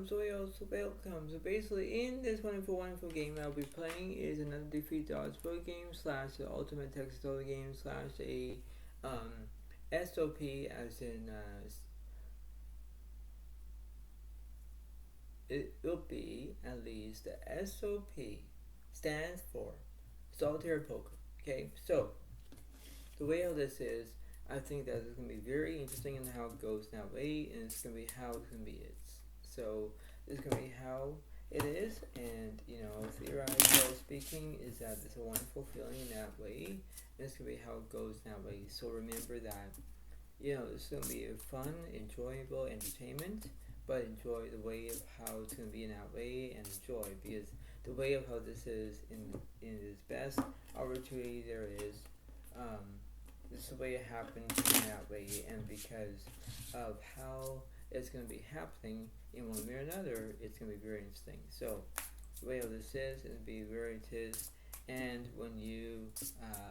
Zoyos, welcome. So basically in this wonderful game I'll be playing is another Defeat Dogs board game slash the Ultimate Text Story game slash a SOP as in it will be at least the SOP stands for Solitaire Poker. Okay, so the way how this is, I think that it's going to be very interesting in how it goes that way, and it's going to be how it's going to be. So this is going to be how it is, and theoretically speaking, is that it's a wonderful feeling in that way, and it's going to be how it goes that way. So remember that, it's going to be a fun, enjoyable entertainment, but enjoy the way of how it's going to be in that way, and enjoy, because the way of how this is in its best opportunity there is, this is the way it happens in that way, and because of how it's going to be happening in one way or another, it's going to be very interesting. So the way of this is going to be where it is, and when you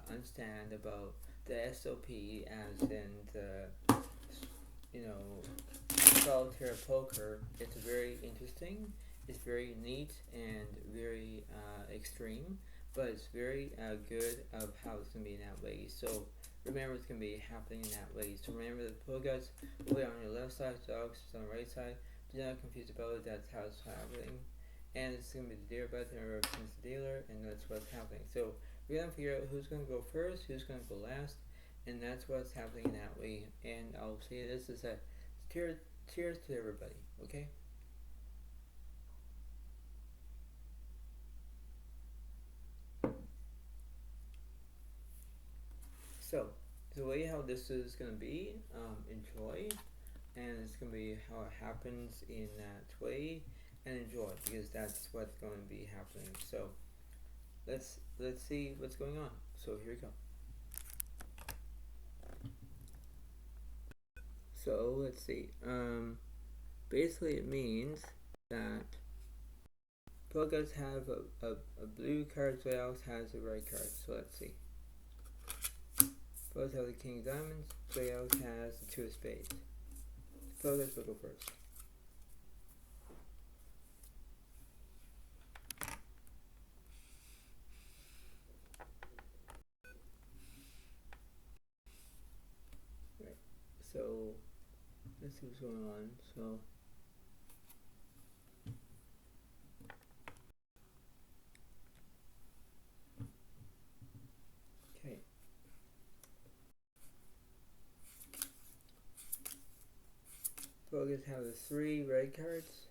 understand about the SOP as in the solitaire poker, it's very interesting, it's very neat and very extreme, but it's very good of how it's going to be in that way. So remember, it's going to be happening in that way. So remember, the pool guys will be on your left side, dogs on the right side. Do not confuse about it, that's how it's happening. And it's going to be the dealer button that represents the dealer, and that's what's happening. So we're going to figure out who's going to go first, who's going to go last, and that's what's happening in that way. And I'll say this is a cheers to everybody, okay? So the way how this is going to be, enjoy, and it's going to be how it happens in that way, and enjoy, because that's what's going to be happening. So let's see what's going on. So here we go. So let's see. Basically it means that Pogas have a blue card, so else has a red card. So let's see. Pogas have the king of diamonds, so else has the two of spades. Pogas will go first. Right. So let's see what's going on. So okay. Pogas have the three red cards.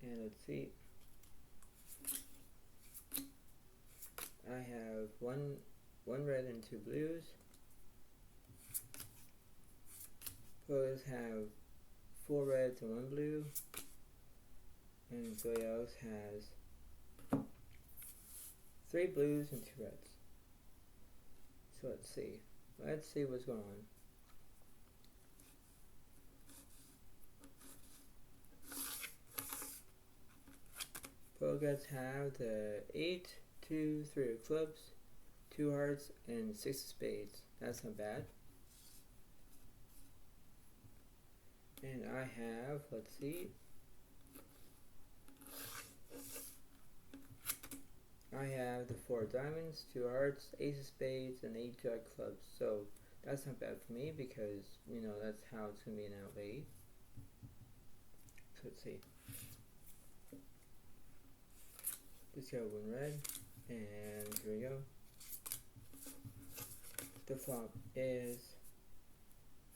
And let's see. I have one red and two blues. Pogas have 4 reds and 1 blue. And Zodiac has 3 blues and 2 reds. So let's see. Let's see what's going on. Pogas have the 8, 2, 3 of clubs, 2 hearts, and 6 of spades. That's not bad. And I have, let's see, I have the 4 diamonds, 2 hearts, ace of spades, and 8 jack clubs. So that's not bad for me, because that's how it's going to be in that way. So let's see. Just got 1 red, and here we go. The flop is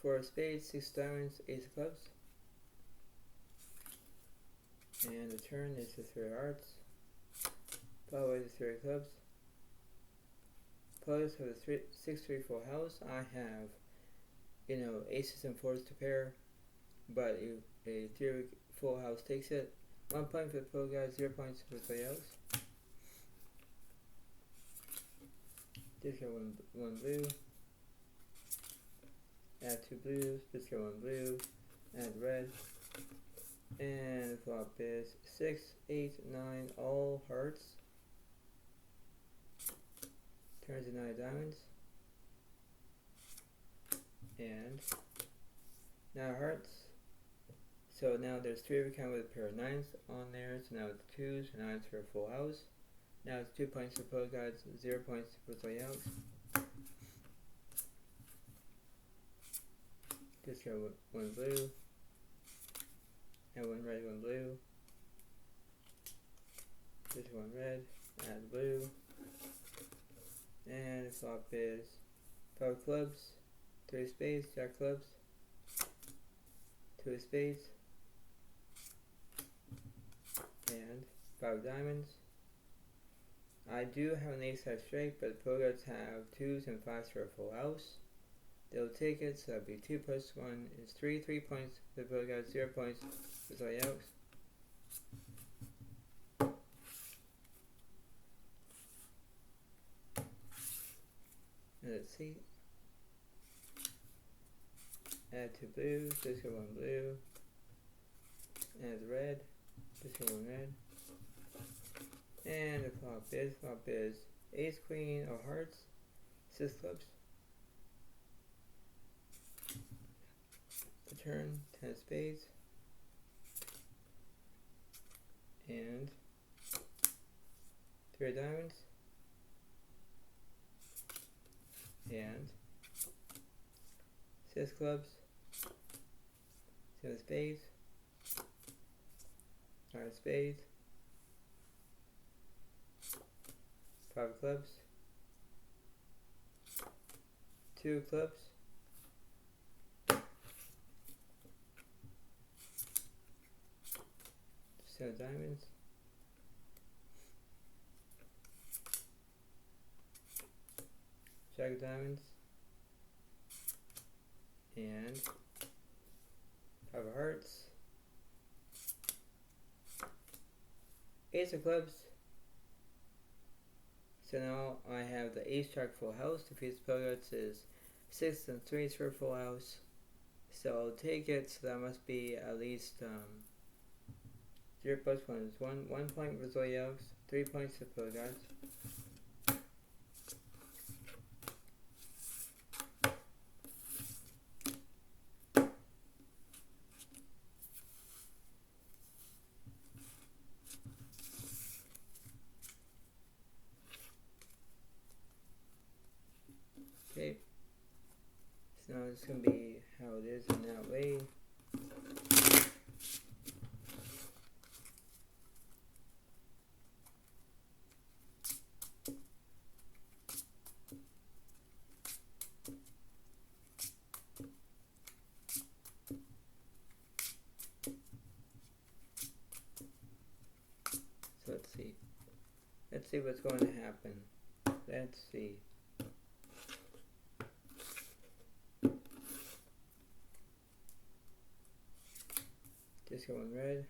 4 of spades, 6 diamonds, ace of clubs. And the turn is the 3 of hearts. Follow away the 3 of clubs. Players have a 6, 3 full house. I have, aces and 4s to pair, but a 3 full house takes it. 1 point for the pro guys, 0 points for everybody else. Discard one blue. Add 2 blues. Discard 1 blue. Add red. And the flop is 6, 8, 9, all hearts. Turns to 9 diamonds. And 9 hearts. So now there's 3 of a kind with a pair of 9s on there. So now it's 2s, 9s for a full house. Now it's 2 points for Polka Dots, 0 points for Zodiac. Discard 1 blue. Add 1 red, 1 blue. Discard 1 red, add blue. And the flop is 5 of clubs, 3 of spades, jack clubs, 2 of spades, and 5 of diamonds. I do have an ace high straight, but the Polka Dots have 2s and 5s for a full house. They'll take it, so that'll be 2 plus 1 is 3, 3 points for the Polka Dots, 0 points for Zodiac. And let's see. Add 2 blues, discard 1 blue. Add red, discard 1 red. And the flop is ace, queen, or hearts, 6 clubs. The turn, 10 spades. And 3 diamonds. And 6 clubs, 7 spades, 5 spades, 5 clubs, 2 clubs, 7 diamonds, jack of diamonds, and 5 of hearts, ace of clubs. So now I have the ace jack full house. The piece of Polka Dots is 6 and 3s for a full house. So I'll take it, so that must be at least 0 plus 1 is 1 point for Zodiac, 3 points for Polka Dots. Okay, so now it's going to be how it is in that way. So let's see what's going to happen. Let's see. Discard 1 red,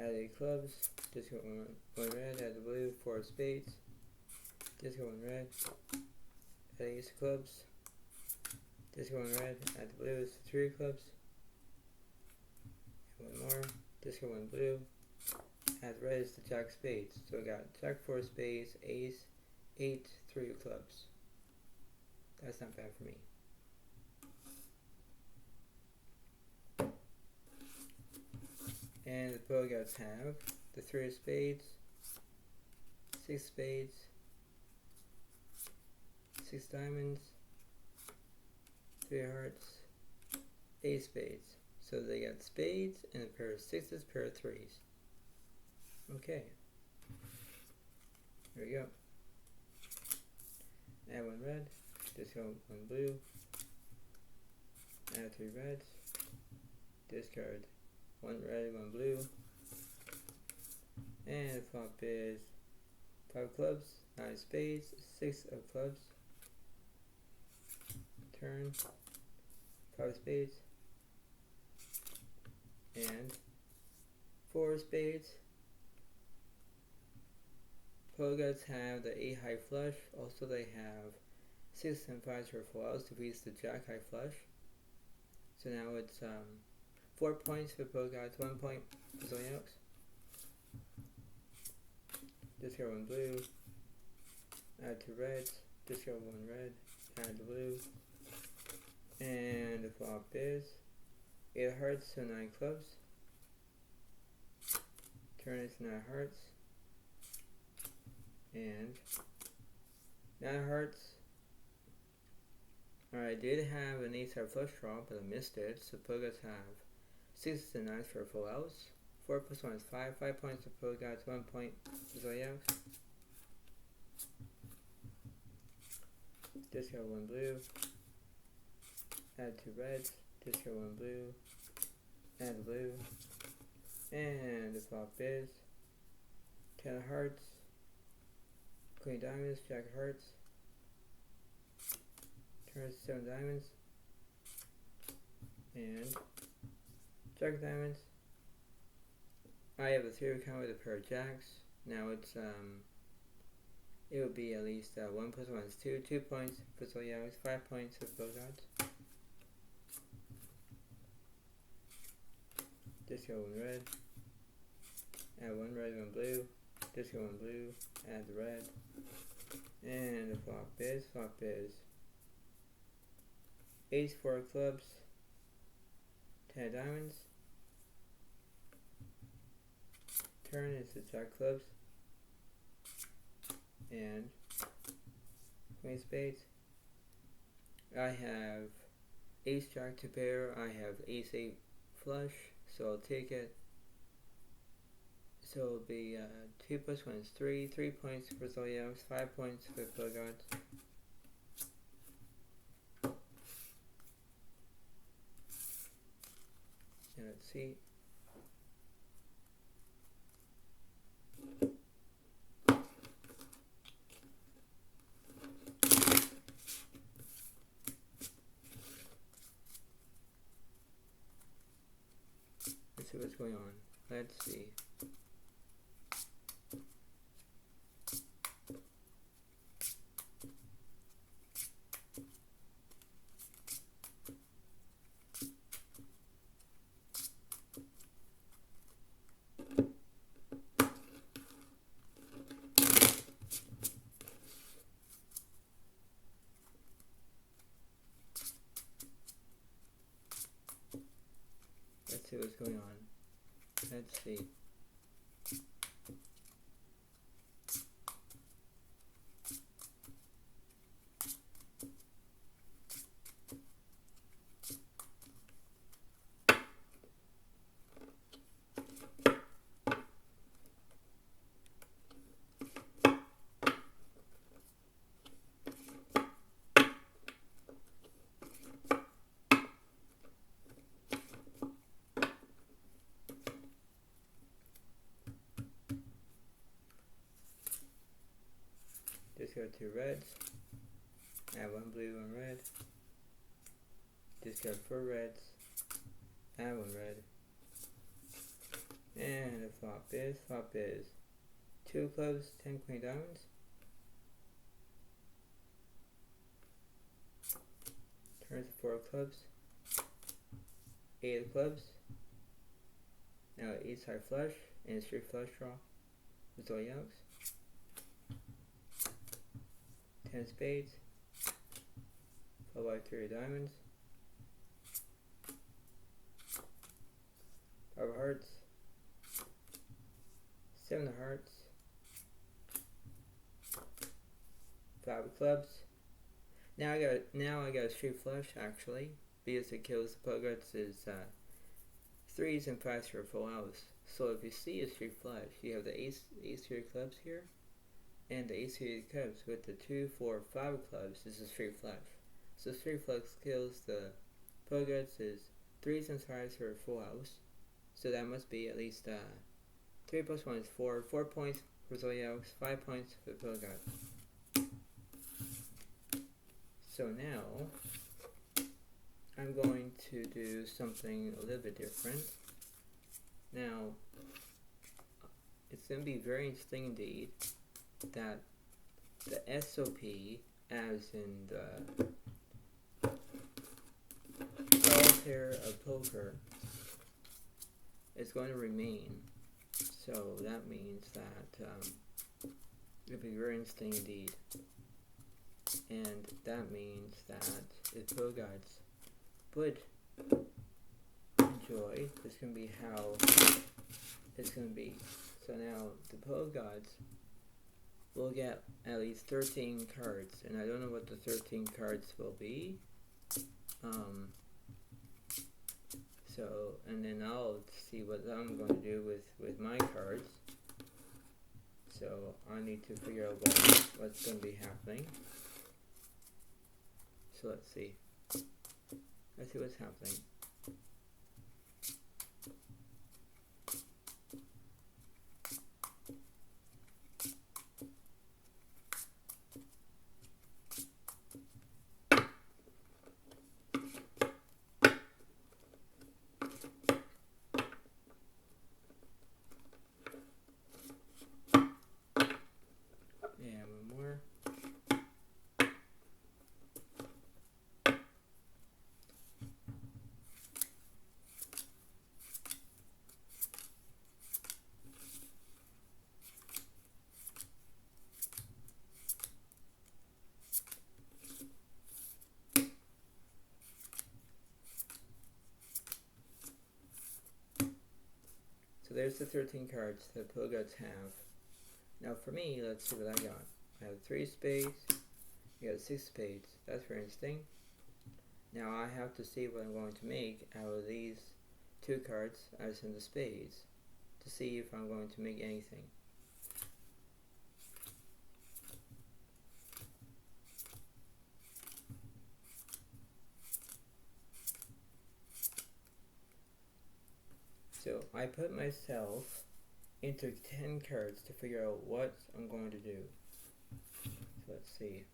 add 8 clubs, discard 1 red, add the blue, 4 of spades, discard 1 red, add ace of clubs, discard 1 red, add the blue, 3 clubs, 1 more, discard 1 blue, add red is the jack of spades. So we got jack, 4 of spades, ace, 8, 3 of clubs. That's not bad for me. And the Polka Dots have the 3 of spades, 6 spades, 6 diamonds, 3 hearts, 8 spades. So they got spades and a pair of 6s, pair of 3s. Okay. Here we go. Add 1 red, discard 1 blue, add 3 reds, discard 1 red, 1 blue, and the flop is 5 clubs, 9 spades, 6 of clubs, turn, 5 spades, and 4 spades. Polka Dots have the 8 high flush, also they have 6 and 5s for full house to beat the jack high flush. So now it's 4 points for Polka Dots, 1 point for Zodiac. Discard 1 blue, add 2 reds, discard 1 red, add the blue, and the flop is 8 of hearts, so 9 clubs. Turn is 9 hearts. And 9 hearts. Alright, I did have an 8-side flush draw, but I missed it. So Pogots have 6s and 9s for full house. 4 plus 1 is 5. 5 points to Pogots, 1 point to Zodiac. Discard 1 blue. Add 2 reds. Discard 1 blue. Add blue. And the flop is 10 of hearts. Queen diamonds, jack of hearts. Turns 7 diamonds. And jack of diamonds. I have a 3 count with a pair of jacks. Now it's it would be at least 1 plus 1 is 2. 2 points for Zodiac, 5 points for both odds. Discard 1 red. Add 1 red, 1 blue. Discard 1 blue. Add the red. And the flop is ace 4 clubs, 10 diamonds. Turn is the jack clubs and queen spades. I have ace jack to pair. I have ace 8 flush, so I'll take it. So it'll be 2 plus 1 is 3. 3 points for Zodiac, 5 points for Pogots. And let's see. Let's see what's going on. Let's see. Let's see what's going on. Let's see. Discard 2 reds. Add 1 blue, 1 red. Discard 4 reds. Add 1 red. And the flop is 2 clubs, 10 queen diamonds. Turns to 4 clubs. 8 of clubs. Now 8 side flush and straight flush draw with Zodiacs. 10 spades, followed by 3 diamonds, 5 of hearts, 7 of hearts, 5 of clubs. Now I got a straight flush actually, because it kills the Pogots is 3s and 5s for a full house. So if you see a straight flush, you have the ace 3 of clubs here. And the ace 3 of clubs with the 2, 4, 5 of clubs is a straight flush. So straight flush kills the Pogots is 3s and 5s for a full house. So that must be at least 3 plus 1 is 4. 4 points for Zodiac, 5 points for Pogots. So now I'm going to do something a little bit different. Now it's going to be very interesting indeed that the SOP, as in the Solitaire of poker, is going to remain. So that means that it'll be very interesting indeed. And that means that if Pogots would enjoy. It's going to be how it's going to be. So now the Poe Gods will get at least 13 cards, and I don't know what the 13 cards will be. So, and then I'll see what I'm going to do with my cards. So I need to figure out what's going to be happening. So let's see. Let's see what's happening. Yeah, one more. So there's the 13 cards that Poe Gods have. Now for me, let's see what I got. I have 3 spades. I got 6 spades. That's very interesting. Now I have to see what I'm going to make out of these 2 cards as in the spades to see if I'm going to make anything. So I put myself into 10 cards to figure out what I'm going to do. So let's see.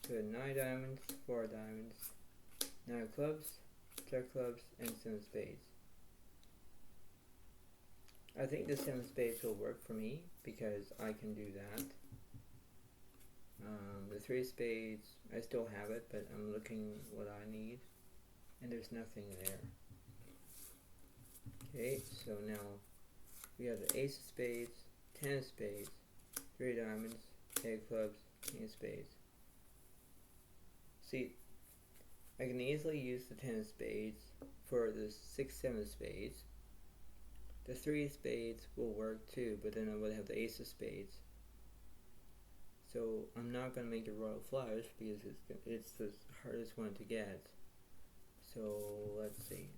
So 9 diamonds, 4 diamonds, 9 clubs, Jack clubs, and 7 spades. I think the 7 spades will work for me because I can do that. The 3 spades, I still have it, but I'm looking what I need, and there's nothing there. Okay, so now we have the ace of spades, 10 of spades, 3 diamonds, 8 clubs, king of spades. See, I can easily use the 10 of spades for the 6, 7 of spades. The 3 of spades will work too, but then I would have the ace of spades. So I'm not going to make a royal flush because it's the hardest one to get. So let's see.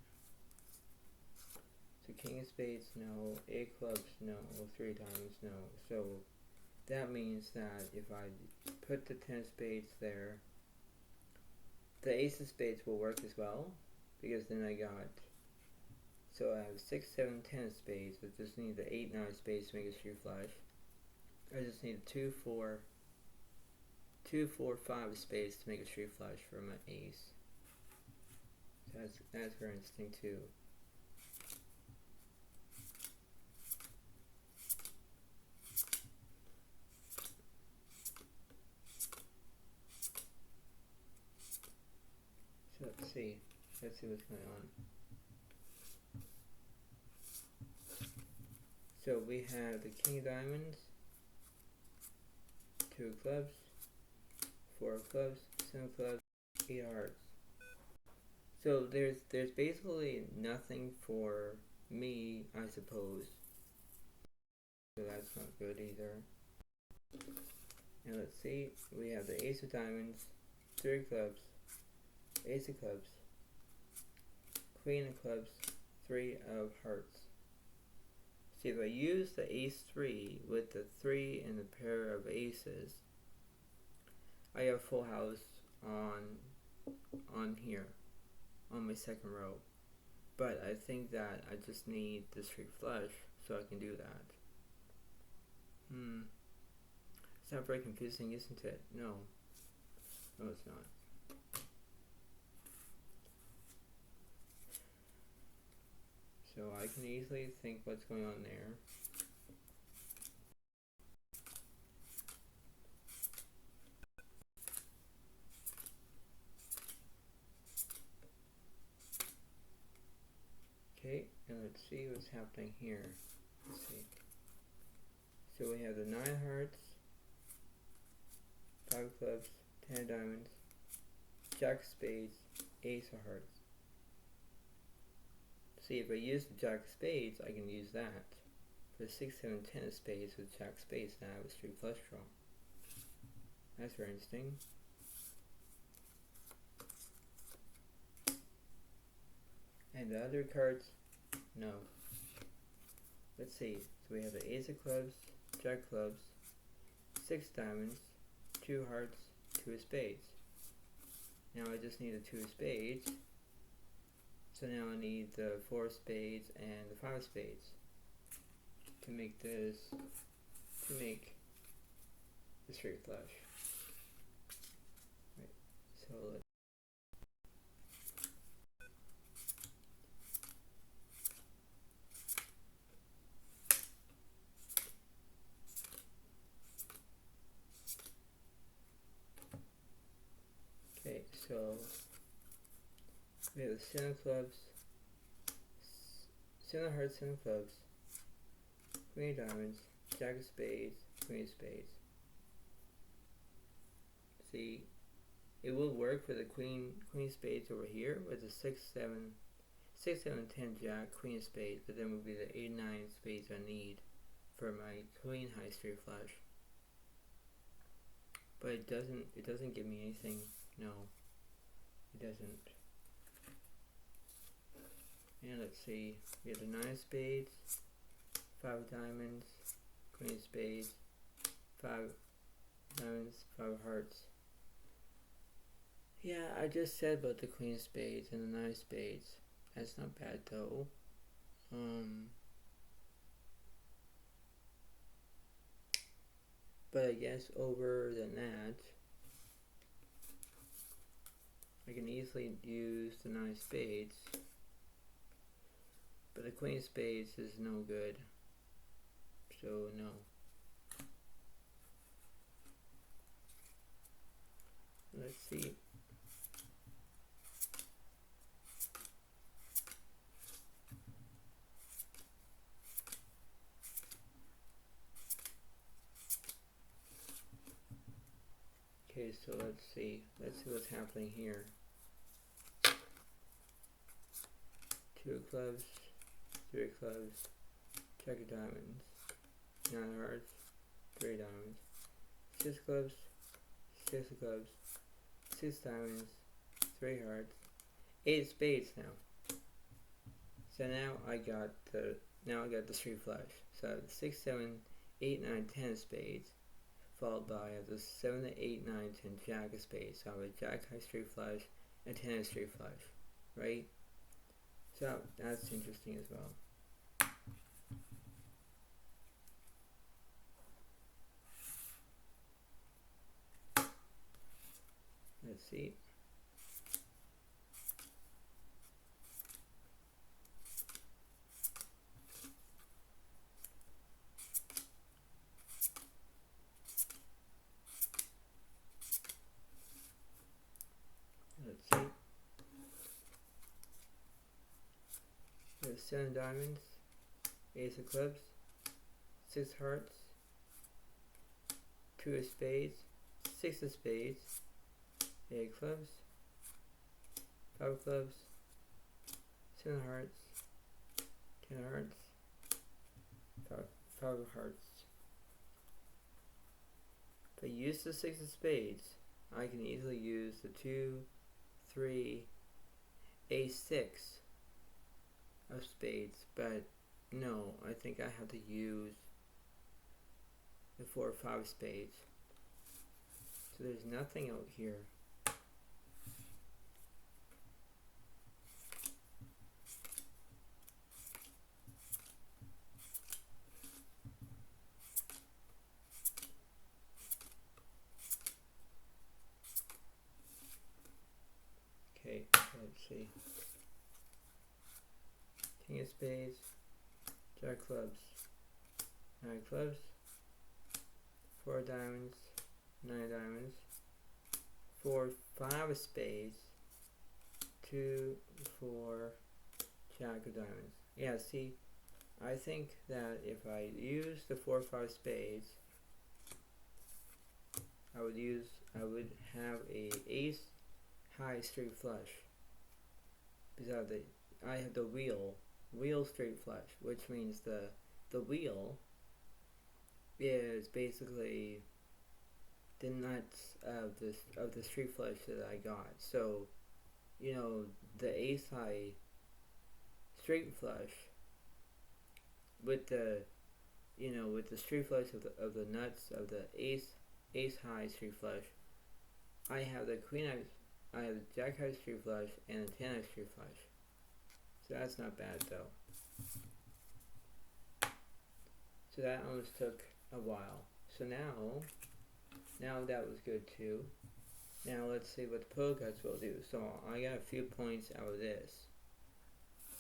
So king of spades, no. 8 clubs, no. 3 diamonds, no. So that means that if I put the 10 of spades there, the ace of spades will work as well, because then I got, so I have 6, 7, 10 of spades. I just need the 8, 9 of spades to make a straight flush. I just need 2, 4, 5 of spades to make a straight flush for my ace. So that's very interesting too. So let's see what's going on. So we have the king of diamonds, 2 of clubs, 4 of clubs, 7 of clubs, 8 of hearts. So there's basically nothing for me, I suppose. So that's not good either. And let's see, we have the ace of diamonds, 3 of clubs, ace of clubs, queen of clubs, 3 of hearts. See, if I use the ace 3 with the 3 and the pair of aces, I have full house on here, on my second row. But I think that I just need the straight flush so I can do that. It's not very confusing, isn't it? No. No, it's not. So I can easily think what's going on there. Okay, and let's see what's happening here. Let's see. So we have the 9 of hearts, 5 of clubs, 10 of diamonds, Jack of spades, ace of hearts. See, if I use the jack of spades, I can use that. For 6, 7, 10 of spades with jack of spades, now I have a straight flush draw. That's very interesting. And the other cards, no. Let's see. So we have the ace of clubs, jack of clubs, 6 diamonds, 2 hearts, 2 of spades. Now I just need the 2 of spades. So now I need the 4 of spades and the 5 of spades to make this, to make the straight flush. Right. So let's okay, so we have the 7 of clubs, 7 of hearts, 7 of clubs, queen of diamonds, jack of spades, queen of spades. See, it will work for the queen of spades over here with the 6, 7, 10 jack, queen of spades, but then would be the 8, 9 spades I need for my queen high straight flush. But it doesn't give me anything. No, it doesn't. And let's see, we have the 9 of spades, 5 of diamonds, queen of spades, 5 diamonds, 5 of hearts. Yeah, I just said about the queen of spades and the 9 of spades. That's not bad though. But I guess over than that, I can easily use the 9 of spades. But the queen of spades is no good. So no. Let's see. Okay, so let's see what's happening here. 2 of clubs, 3 of clubs, jack of diamonds, 9 of hearts, 3 of diamonds, 6 clubs, 6 of clubs, 6 diamonds, 3 hearts, 8 of spades now. So now I got the straight flush. So 6, 7, 8, 9, 10 of spades, followed by the 7, 8, 9, 10 jack of spades. So I have a jack high straight flush and 10 of straight flush, right? So that's interesting as well. Let's see. Let's see. There's 7 diamonds, ace of clubs, 6 hearts, 2 of spades, 6 of spades, 8 of clubs, 5 of clubs, 7 of hearts, 10 of hearts, 5 of hearts. If I use the 6 of spades, I can easily use the 2, 3, ace 6 of spades, but no, I think I have to use the 4 or 5 of spades. So there's nothing out here. Okay, let's see. King of spades, jack of clubs, 9 of clubs, 4 diamonds, 9 diamonds, 4, 5 of spades, 2, 4, jack of diamonds. Yeah, see, I think that if I use the 4, 5 spades, I would have a ace high straight flush because I have the wheel wheel straight flush, which means the wheel is basically the nuts of the straight flush that I got. So, you know, the ace high straight flush with the with the straight flush of the nuts of the ace high straight flush, I have the queen high, I have the jack high straight flush and the 10 high straight flush. So that's not bad though. So that almost took a while. So now that was good too. Now let's see what the poleguts will do. So I got a few points out of this.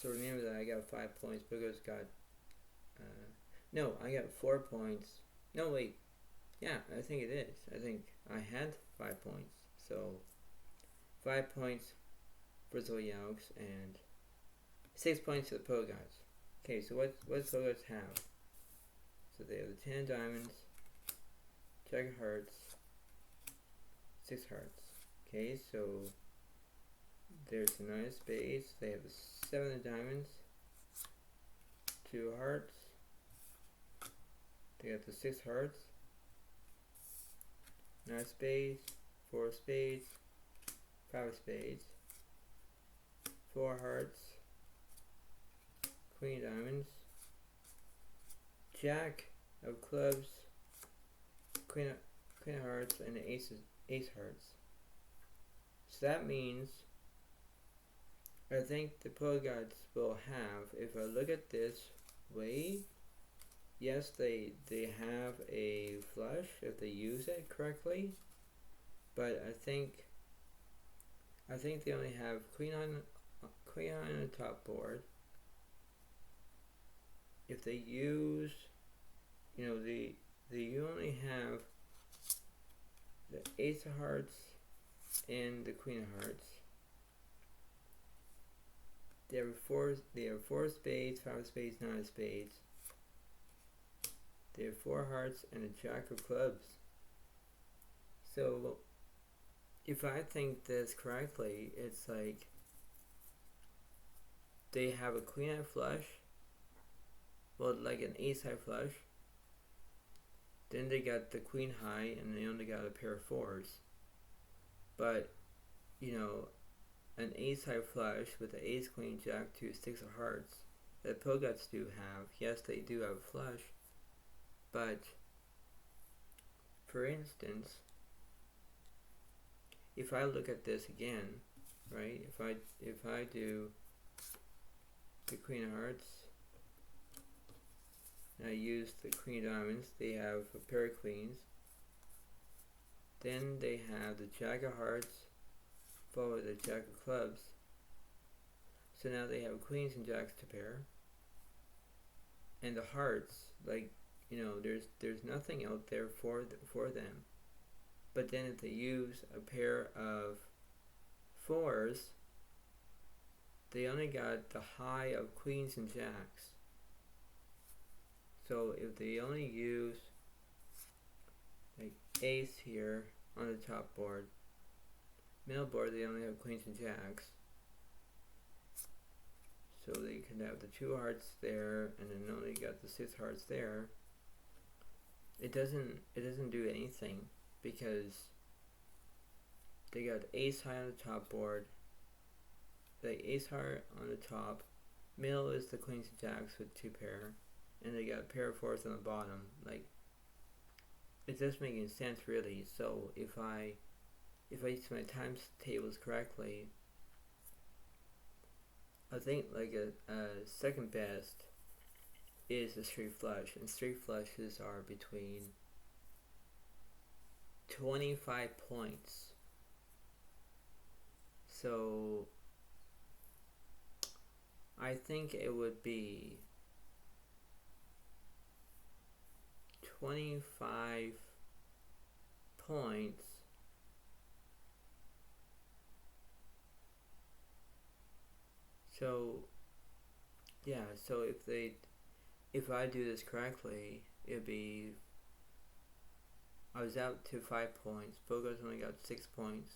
So remember that I got 5 points. Poleguts got no, I got 4 points. No, wait. Yeah, I think it is. I think I had 5 points. So 5 points for Zodiac and 6 points to the poleguts. Okay, so what poleguts have? So they have the 10 diamonds, Jack of hearts, 6 hearts. Okay, so there's the 9 of spades. They have the 7 of diamonds, 2 hearts. They got the 6 hearts, 9 of spades, 4 of spades, 5 of spades, 4 hearts, queen of diamonds, jack of clubs, queen of hearts, and the ace hearts. So that means I think the poleguts will have, if I look at this way, yes, they have a flush if they use it correctly, but I think they only have queen on the top board. If they use, they only have the ace of hearts and the queen of hearts. They have 4 spades, 5 of spades, 9 of spades. They have 4 hearts and a jack of clubs. So if I think this correctly, it's like they have a queen high flush, well, like an ace high flush. Then they got the queen high and they only got a pair of 4s. But, an ace high flush with the ace, queen, jack, 2, 6 of hearts that poleguts do have. Yes, they do have a flush. But, for instance, if I look at this again, right? If I do the queen of hearts, and I use the queen of diamonds, they have a pair of queens. Then they have the jack of hearts, followed by the jack of clubs. So now they have queens and jacks to pair. And the hearts, like, there's nothing out there for them. But then if they use a pair of 4s, they only got the high of queens and jacks. So if they only use like ace here on the top board, middle board they only have queens and jacks. So they can have the 2 hearts there and then only got the 6 hearts there. It doesn't do anything because they got ace high on the top board, the ace high on the top, middle is the queens and jacks with 2 pair, and they got a pair of 4s on the bottom. Like, it doesn't make any sense really. So if I use my times tables correctly, I think like a second best is a straight flush, and straight flushes are between 25 points. So I think it would be 25 points so yeah, so if I do this correctly, it'd be, I was out to 5 points, Bogo's only got 6 points.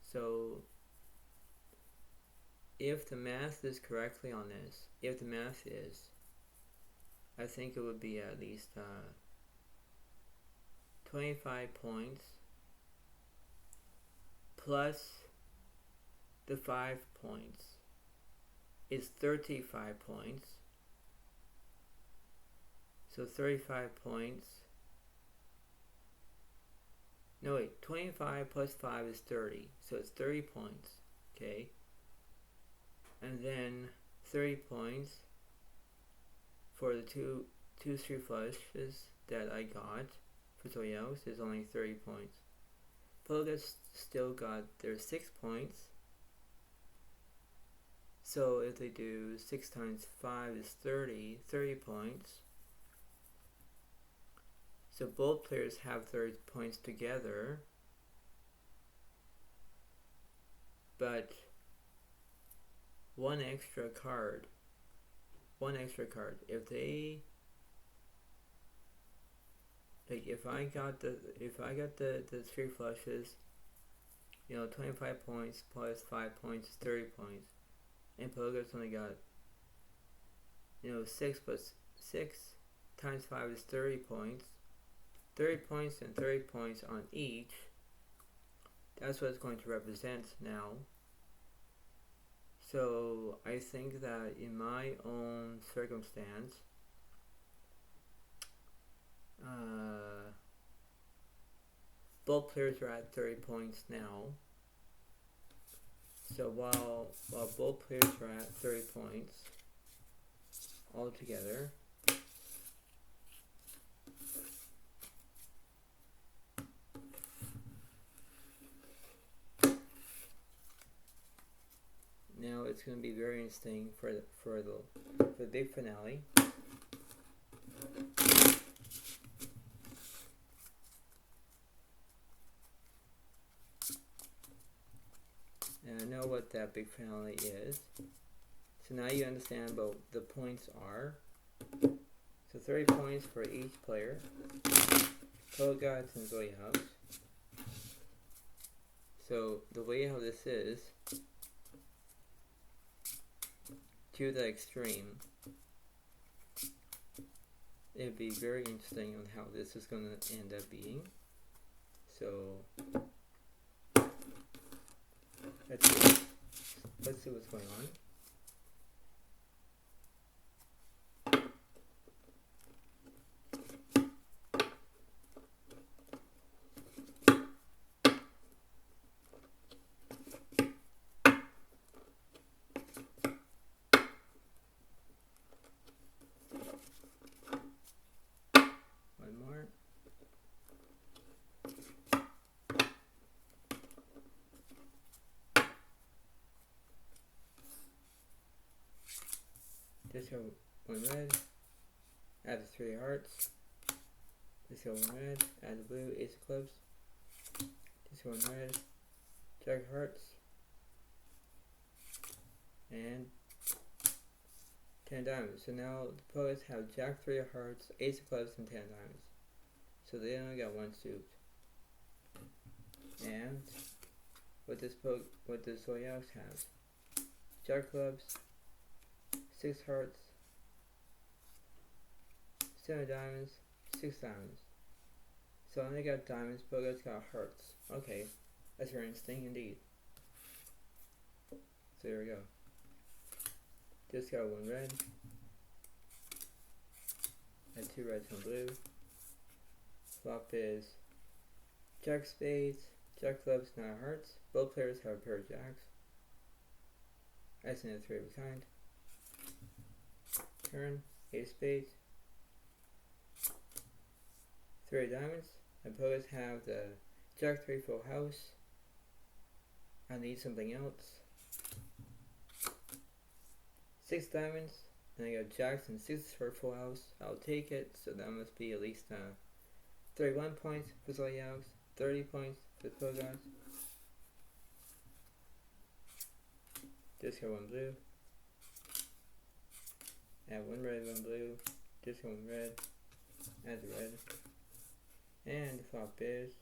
So if the math is correctly on this, if the math is, I think it would be at least 25 points plus the 5 points is 35 points. So 35 points. No wait, 25 plus 5 is 30. So it's 30 points. Okay. And then 30 points for the two three flushes that I got for Zodiac is only 30 points. Polkas still got their 6 points. So if they do 6 times 5 is 30 points. So both players have 30 points together. But one extra card. If they, like, if I got the 3 flushes, 25 points plus 5 points is 30 points, and Polkas only got 6 plus 6 times 5 is 30 points. 30 points and 30 points on each. That's what it's going to represent now. So I think that in my own circumstance, both players are at 30 points now. So while both players are at 30 points altogether, now it's going to be very interesting for the big finale. And I know what that big finale is. So now you understand what the points are. So 30 points for each player. Polkas and Zodiac. So the way how this is, to the extreme, it'd be very interesting on how this is going to end up being. So let's see what's going on. Just go 1 red, add the 3 hearts. Just go 1 red, add the blue, ace of clubs. Just go 1 red, jack of hearts, and 10 diamonds. So now the poets have jack 3 of hearts, ace of clubs, and 10 diamonds. So they only got 1 suit. And what does Zodiac have? Jack of clubs, 6 hearts, 7 diamonds, 6 diamonds. So I only got diamonds, but it's got hearts. Okay, that's very interesting indeed. So there we go. Just got 1 red, and 2 reds, 1 blue. Flop is jack of spades, jack of clubs, 9 of hearts. Both players have a pair of jacks. As in a 3 of a kind. Turn, ace of spades, 3 of diamonds. My opponents have the jack 3 full house. I need something else. 6 diamonds, and I got jacks and 6 for full house. I'll take it, so that must be at least 31 points for Zodiac, 30 points for Polkas. Just got 1 blue. Add 1 red, 1 blue. Just 1 red. Add the red. And the flop is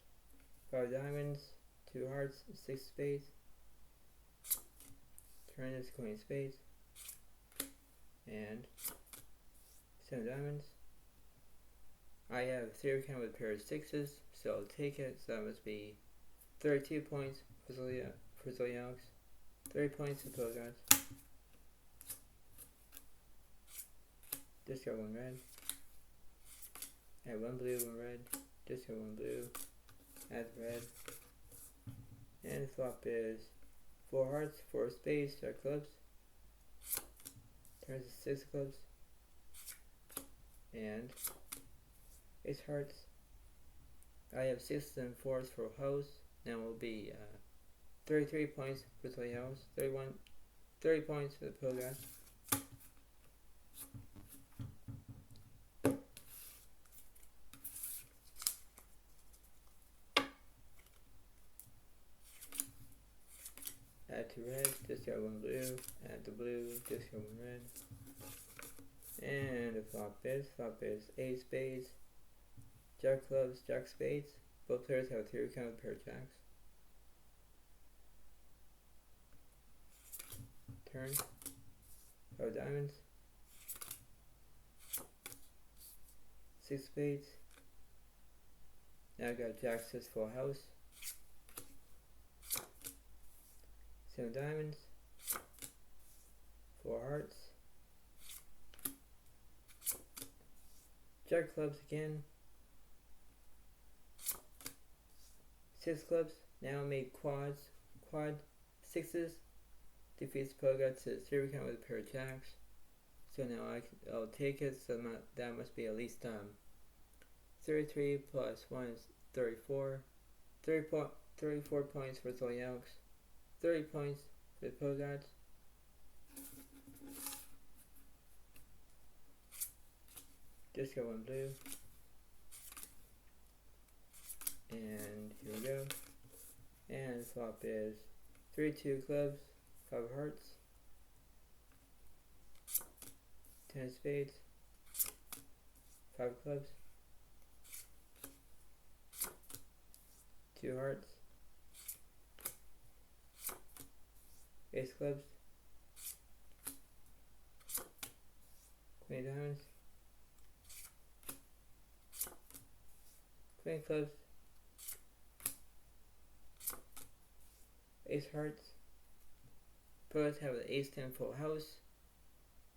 5 diamonds, 2 hearts, 6 spades, Turn is queen of spades. And 7 diamonds. I have 3 count with a pair of 6s, so I'll take it. So that must be 32 points for Zodiac. 30 points for Pogots. Discard 1 red. Add 1 blue, 1 red. Discard 1 blue. Add red. And the flop is 4 hearts, 4 spades, Jack clubs. Turns to 6 clubs. And ace hearts. I have 6s and 4s for house. Now it will be 33 points for the house. 30 points for the Pogots. Add 2 red, discard 1 blue, add the blue, discard 1 red. And the flop is ace spades, Jack clubs, Jack spades. Both players have a 3 count with a pair of jacks. Turn. 5 diamonds. 6 spades. Now I got Jack 6 full house. 7 diamonds. 4 hearts. Jack clubs again. 6 clubs. Now I made quad 6s. Defeats Pogots to 0 count with a pair of jacks. So now I'll take it. So that must be at least 33 plus 1 is 34. 34 points for Zodiac. 30 points for the Pogots. Discard 1 blue. And here we go. And the flop is 3 2 clubs, 5 hearts, 10 spades, 5 clubs, 2 hearts, ace clubs, queen of diamonds, queen of clubs, ace hearts. Poets have an ace 10 full house,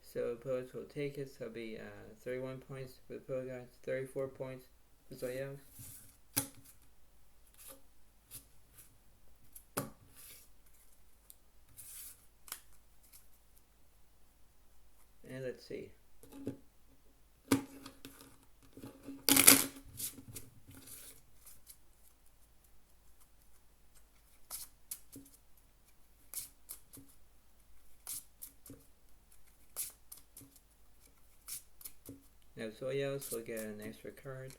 so Poets will take it. So it'll be 31 points for the Pogots, 34 points for Zodiac. And let's see. Now Zodiac will get an extra card.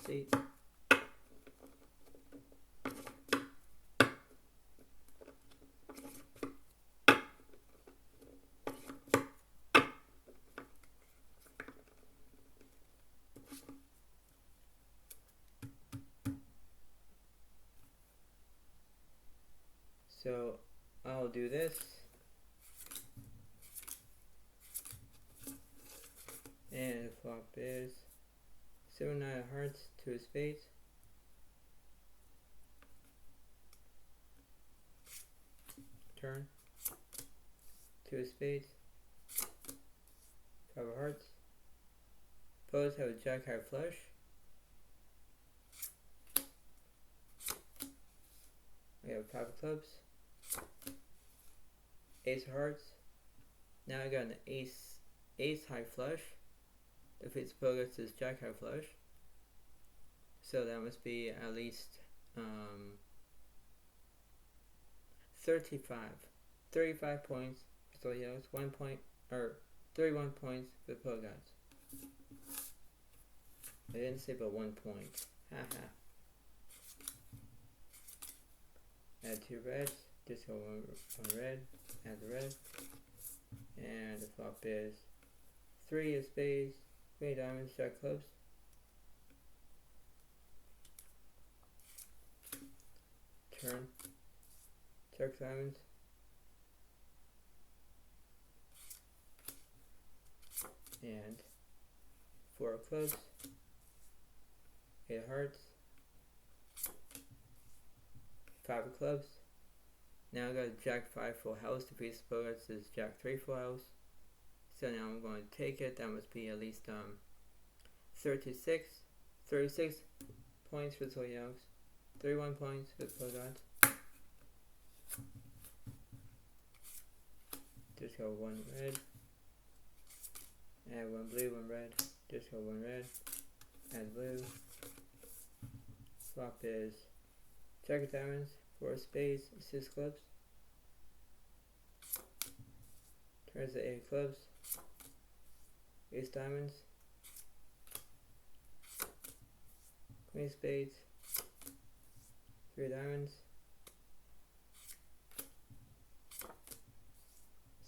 See. So I'll do this. And the flop is 7 9 of hearts, 2 of spades. Turn. 2 of spades. 5 of hearts. Poets have a jack high flush. We have 5 of clubs. Ace of hearts. Now I got an ace high flush. Defeats Pogots is jack high flush. So that must be at least 35. 35 points for Zodiacs, 1 point, or 31 points for Pogods. I didn't say but 1 point. Haha. Add 2 reds, discard one red, add the red. And the flop is 3 of spades, queen of diamonds, jack clubs. Turn, jack diamonds. And 4 of clubs, 8 of hearts, 5 of clubs. Now I got jack 5 full house. The previous Pogods is jack 3 full house. So now I'm going to take it. That must be at least 36 points for Zodiacs, 31 points for Pogods. Just go 1 red. Add 1 blue, 1 red. Just go 1 red. Add blue. Flop is jack of diamonds, 4 spades, 6 clubs. Turns to 8 clubs. Ace diamonds. Queen spades. 3 diamonds.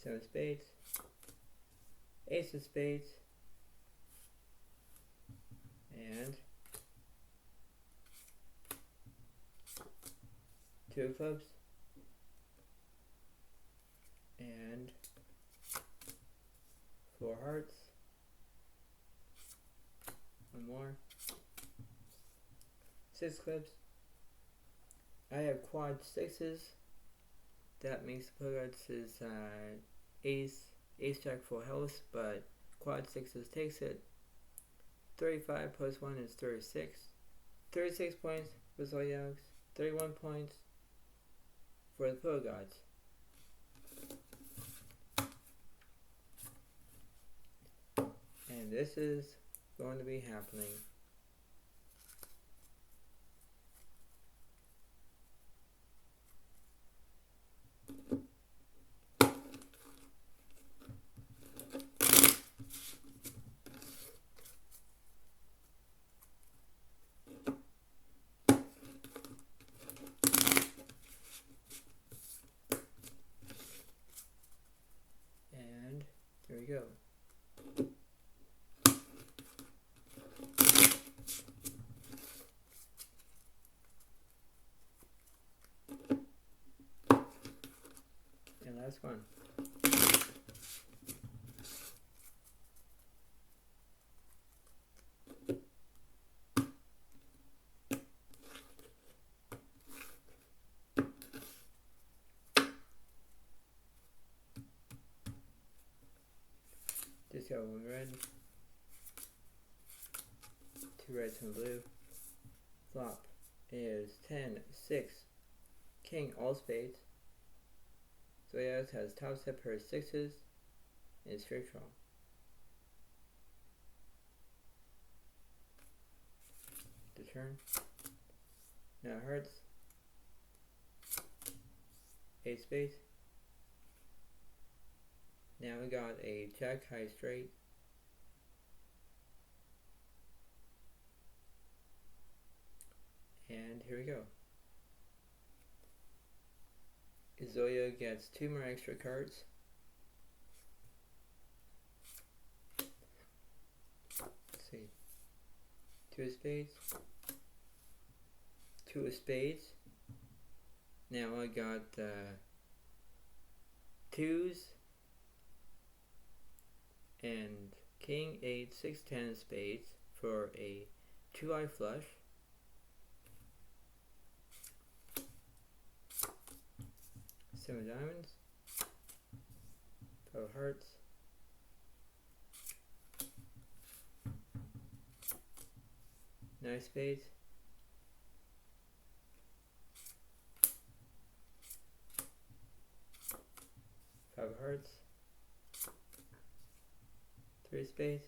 7 spades. Ace of spades. And 2 of clubs. And 4 hearts. 1 more. 6 clubs. I have quad 6s. That makes the Pogods is ace jack full house, but quad 6s takes it. 35 plus 1 is 36. 36 points for Zodiacs. 31 points for the Pogods. And this is going to be happening. And here we go. And last one. Just got 1 red, 2 reds, 1 blue. Flop is 10, 6, king, all spades. Zodiac has top set pair of 6s and straight draw. The turn. Now hearts. 8 spades. Now we got a jack high straight. And here we go. Zoya gets 2 more extra cards. Let's see. 2 of spades. 2 of spades. Now I got 2's and king, 8, 6, 10 spades for a 2-eye flush. Seven diamonds, 5 hearts, 9 spades, 5 hearts, 3 spades,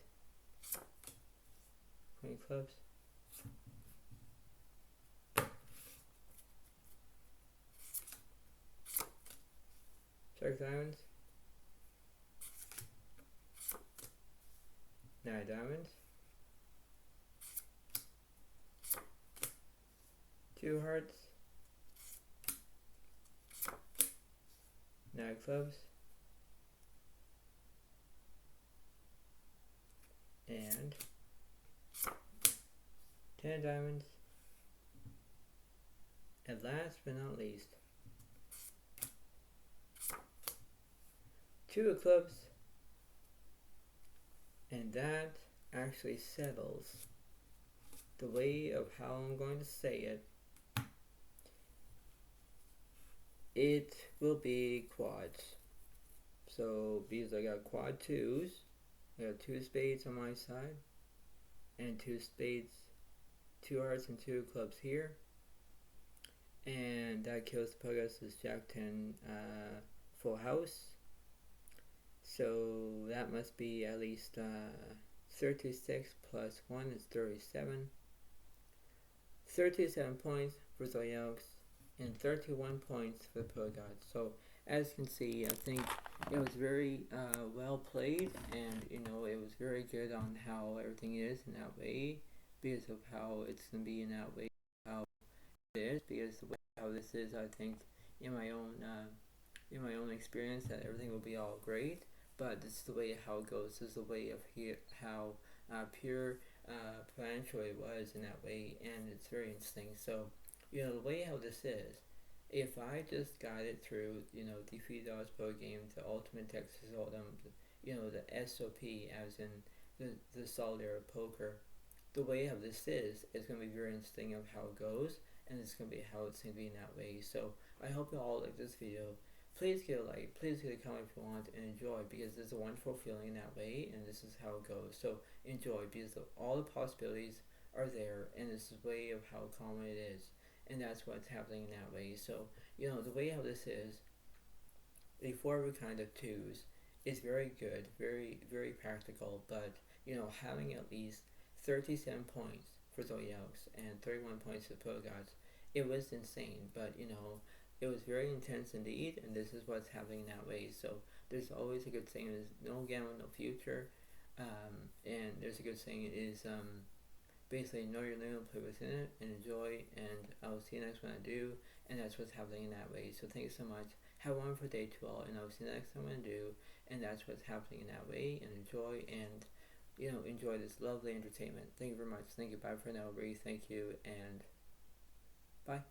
queen clubs, 6 diamonds, 9 diamonds, 2 hearts, 9 clubs, and 10 diamonds, and last but not least, 2 of clubs, and that actually settles the way of how I'm going to say it. It will be quads. So because I got quad 2's, I got 2 spades on my side, and 2 spades, 2 hearts and 2 clubs here, and that kills Pegasus Jack 10 full house. So that must be at least 36 plus 1 is 37. 37 points for Zodiac and 31 points for the Pegasus. So as you can see, I think it was very well played, and it was very good on how everything is in that way, because of how it's going to be in that way, how it is, because the way how this is, I think in my own experience, that everything will be all great. But this is the way how it goes. This is the way of how pure financial it was in that way, and it's very interesting. So the way how this is, if I just got it through, defeat odds pro game, the ultimate Texas Hold'em, the SOP, as in the Solitaire poker, the way how this is going to be very interesting of how it goes, and it's going to be how it's going to be in that way. So I hope you all like this video. Please give a like, please give a comment if you want, and enjoy, because there's a wonderful feeling in that way, and this is how it goes. So enjoy, because all the possibilities are there, and this is the way of how common it is, and that's what's happening in that way. So the way how this is, the 4 kind of 2's is very good, very, very practical, but having at least 37 points for Zodiac and 31 points for Pegasus, it was insane. But it was very intense indeed, and this is what's happening in that way. So there's always a good saying, there's no gamble, no future, and there's a good saying is basically know your limit, play within it, and enjoy, and I'll see you next one I do, and that's what's happening in that way. So thank you so much, have a wonderful day to all, and I'll see you next time I do, and that's what's happening in that way, and enjoy, and enjoy this lovely entertainment. Thank you very much. Thank you. Bye for now, Bree. Thank you, and bye.